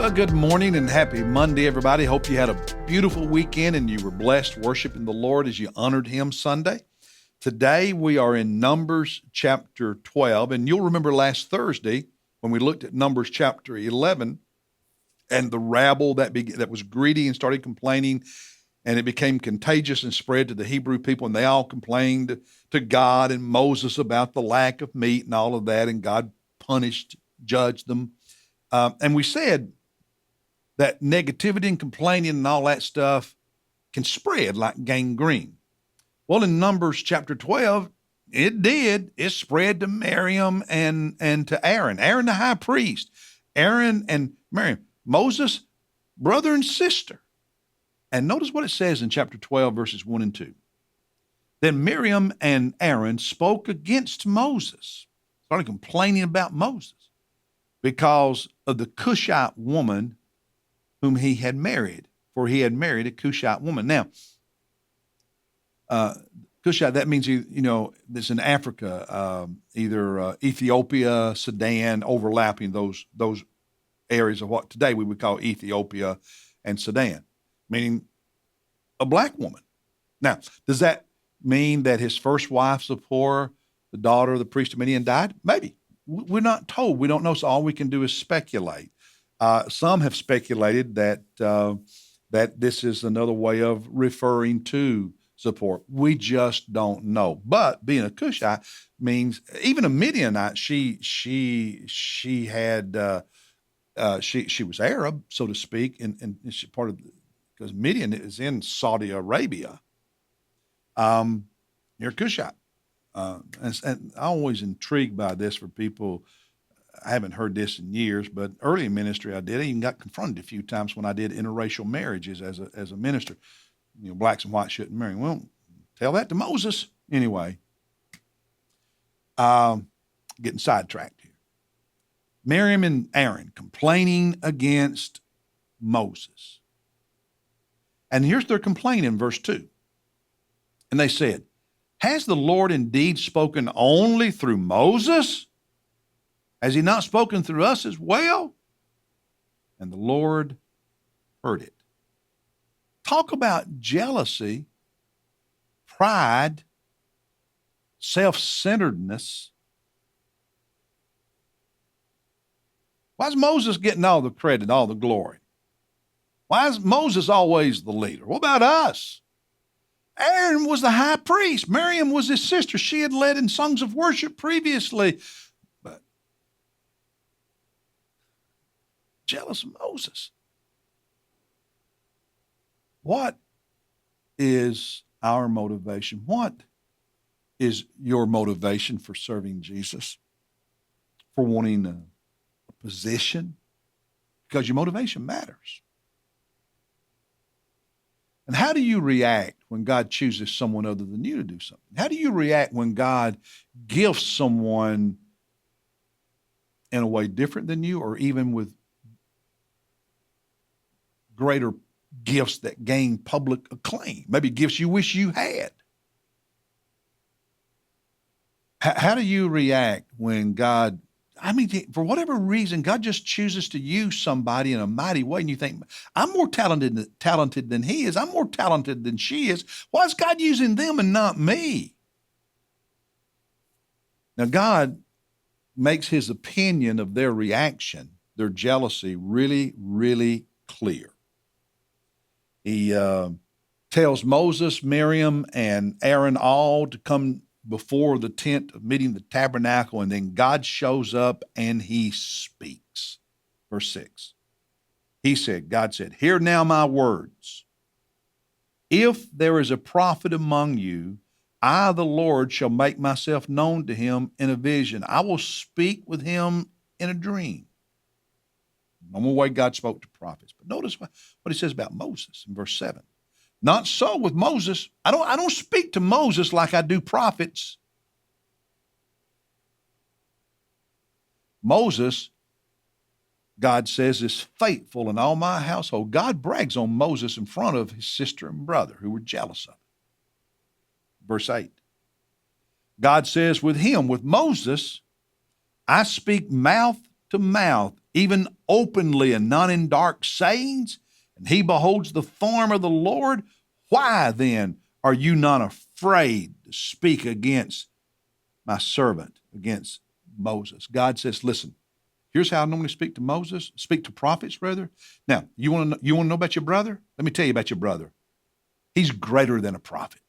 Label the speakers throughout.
Speaker 1: Well, good morning and happy Monday, everybody. Hope you had a beautiful weekend and you were blessed worshiping the Lord as you honored Him Sunday. Today, we are in Numbers chapter 12, and you'll remember last Thursday when we looked at Numbers chapter 11 and the rabble that was greedy and started complaining, and it became contagious and spread to the Hebrew people, and they all complained to God and Moses about the lack of meat and all of that, and God punished, judged them. And we said that negativity and complaining and all that stuff can spread like gangrene. Well, in Numbers chapter 12, it did. It spread to Miriam and to Aaron. Aaron the high priest. Aaron and Miriam. Moses, brother and sister. And notice what it says in chapter 12, verses 1 and 2. Then Miriam and Aaron spoke against Moses, started complaining about Moses because of the Cushite woman whom he had married, for he had married a Cushite woman. Now, Cushite, that means, it's in Africa, either Ethiopia, Sudan, overlapping those areas of what today we would call Ethiopia and Sudan, meaning a black woman. Now, does that mean that his first wife, Zipporah, the daughter of the priest of Midian, died? Maybe. We're not told. We don't know, so all we can do is speculate. Some have speculated that this is another way of referring to Zipporah. We just don't know. But being a Cushite means even a Midianite. She was Arab, so to speak, and she part of because Midian is in Saudi Arabia. Near Cushite, and I'm always intrigued by this for people. I haven't heard this in years, but early in ministry I did. I even got confronted a few times when I did interracial marriages as a minister. Blacks and whites shouldn't marry. Well, tell that to Moses. Anyway, getting sidetracked here. Miriam and Aaron complaining against Moses. And here's their complaint in verse 2. And they said, "Has the Lord indeed spoken only through Moses? Has he not spoken through us as well?" And the Lord heard it. Talk about jealousy, pride, self-centeredness. Why is Moses getting all the credit, all the glory? Why is Moses always the leader? What about us? Aaron was the high priest. Miriam was his sister. She had led in songs of worship previously. But jealous of Moses. What is our motivation? What is your motivation for serving Jesus? For wanting a position? Because your motivation matters. And how do you react when God chooses someone other than you to do something? How do you react when God gifts someone in a way different than you, or even with greater gifts that gain public acclaim? Maybe gifts you wish you had. How do you react when God, for whatever reason, God just chooses to use somebody in a mighty way, and you think, I'm more talented than he is. I'm more talented than she is. Why is God using them and not me? Now, God makes his opinion of their reaction, their jealousy, really, really clear. He tells Moses, Miriam, and Aaron all to come before the tent of meeting, the tabernacle, and then God shows up and he speaks. Verse 6. God said, "Hear now my words. If there is a prophet among you, I, the Lord, shall make myself known to him in a vision. I will speak with him in a dream." Normal way God spoke to prophets. But notice what he says about Moses in verse 7. "Not so with Moses. I don't speak to Moses like I do prophets. Moses, God says, is faithful in all my household." God brags on Moses in front of his sister and brother who were jealous of him. Verse 8. God says with him, with Moses, I speak mouth to mouth, even openly and not in dark sayings, and he beholds the form of the Lord. Why then are you not afraid to speak against my servant, against Moses? God says, listen, here's how I normally speak to Moses, speak to prophets, rather. Now, you want to know about your brother? Let me tell you about your brother. He's greater than a prophet.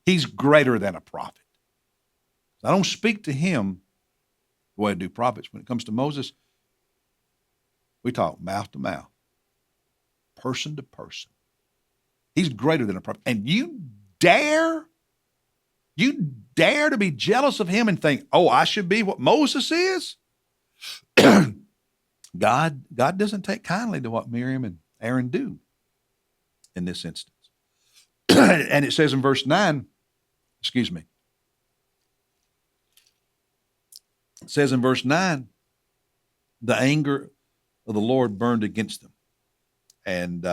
Speaker 1: He's greater than a prophet. I don't speak to him the way I do prophets. When it comes to Moses, we talk mouth to mouth, person to person. He's greater than a prophet. And you dare to be jealous of him and think, oh, I should be what Moses is? God doesn't take kindly to what Miriam and Aaron do in this instance. And it says in verse 9, it says in verse 9, the anger of the Lord burned against them. And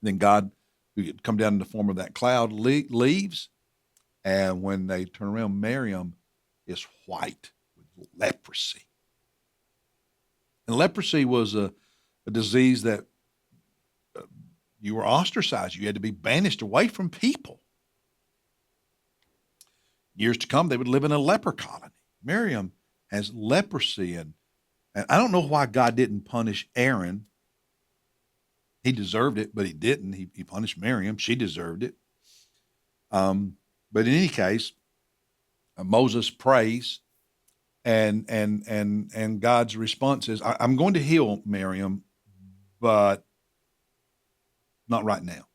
Speaker 1: then God, who come down in the form of that cloud, leaves. And when they turn around, Miriam is white with leprosy. And leprosy was a disease that you were ostracized. You had to be banished away from people. Years to come, they would live in a leper colony. Miriam has leprosy, and I don't know why God didn't punish Aaron. He deserved it, but he didn't. He punished Miriam. She deserved it. But in any case, Moses prays, and God's response is, I'm going to heal Miriam, but not right now.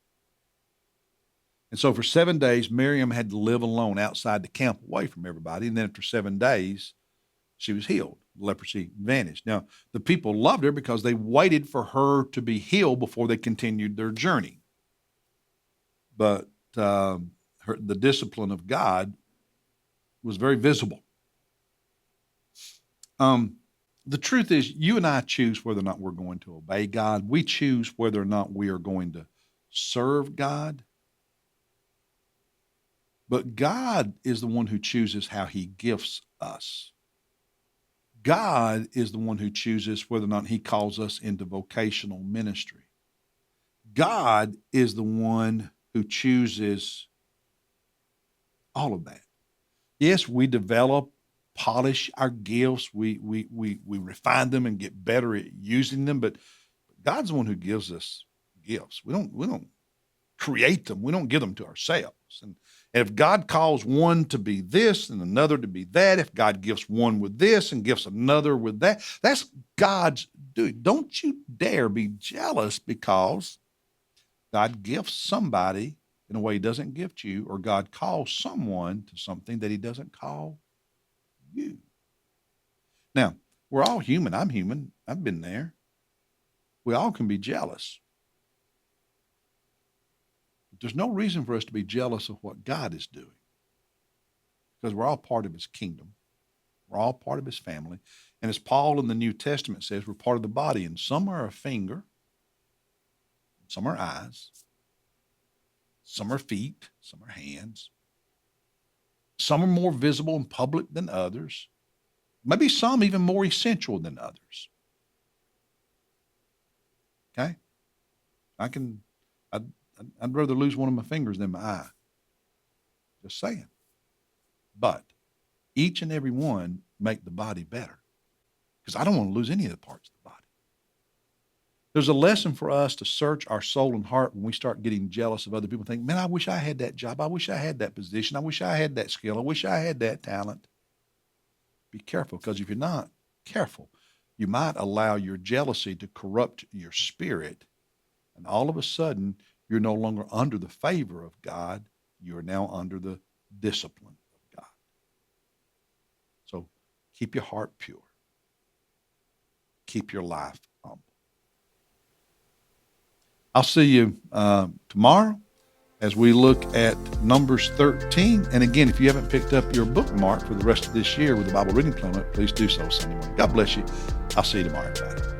Speaker 1: And so for 7 days, Miriam had to live alone outside the camp away from everybody. And then after 7 days, she was healed. Leprosy vanished. Now, the people loved her because they waited for her to be healed before they continued their journey. But the discipline of God was very visible. The truth is, you and I choose whether or not we're going to obey God. We choose whether or not we are going to serve God. But God is the one who chooses how he gifts us. God is the one who chooses whether or not he calls us into vocational ministry. God is the one who chooses all of that. Yes, we develop, polish our gifts. We refine them and get better at using them, but God's the one who gives us gifts. We don't create them. We don't give them to ourselves. And if God calls one to be this and another to be that, if God gifts one with this and gifts another with that, that's God's doing. Don't you dare be jealous because God gifts somebody in a way he doesn't gift you, or God calls someone to something that he doesn't call you. Now, we're all human. I'm human. I've been there. We all can be jealous. But there's no reason for us to be jealous of what God is doing, because we're all part of his kingdom. We're all part of his family. And as Paul in the New Testament says, we're part of the body, and some are a finger, some are eyes, some are feet, some are hands. Some are more visible and public than others. Maybe some even more essential than others. Okay? I'd rather lose one of my fingers than my eye. Just saying. But each and every one make the body better, because I don't want to lose any of the parts of the body. There's a lesson for us to search our soul and heart when we start getting jealous of other people. Think, man, I wish I had that job. I wish I had that position. I wish I had that skill. I wish I had that talent. Be careful, because if you're not careful, you might allow your jealousy to corrupt your spirit, and all of a sudden, you're no longer under the favor of God. You are now under the discipline of God. So keep your heart pure. Keep your life humble. I'll see you tomorrow as we look at Numbers 13. And again, if you haven't picked up your bookmark for the rest of this year with the Bible reading plan, please do so Sunday morning. God bless you. I'll see you tomorrow, everybody.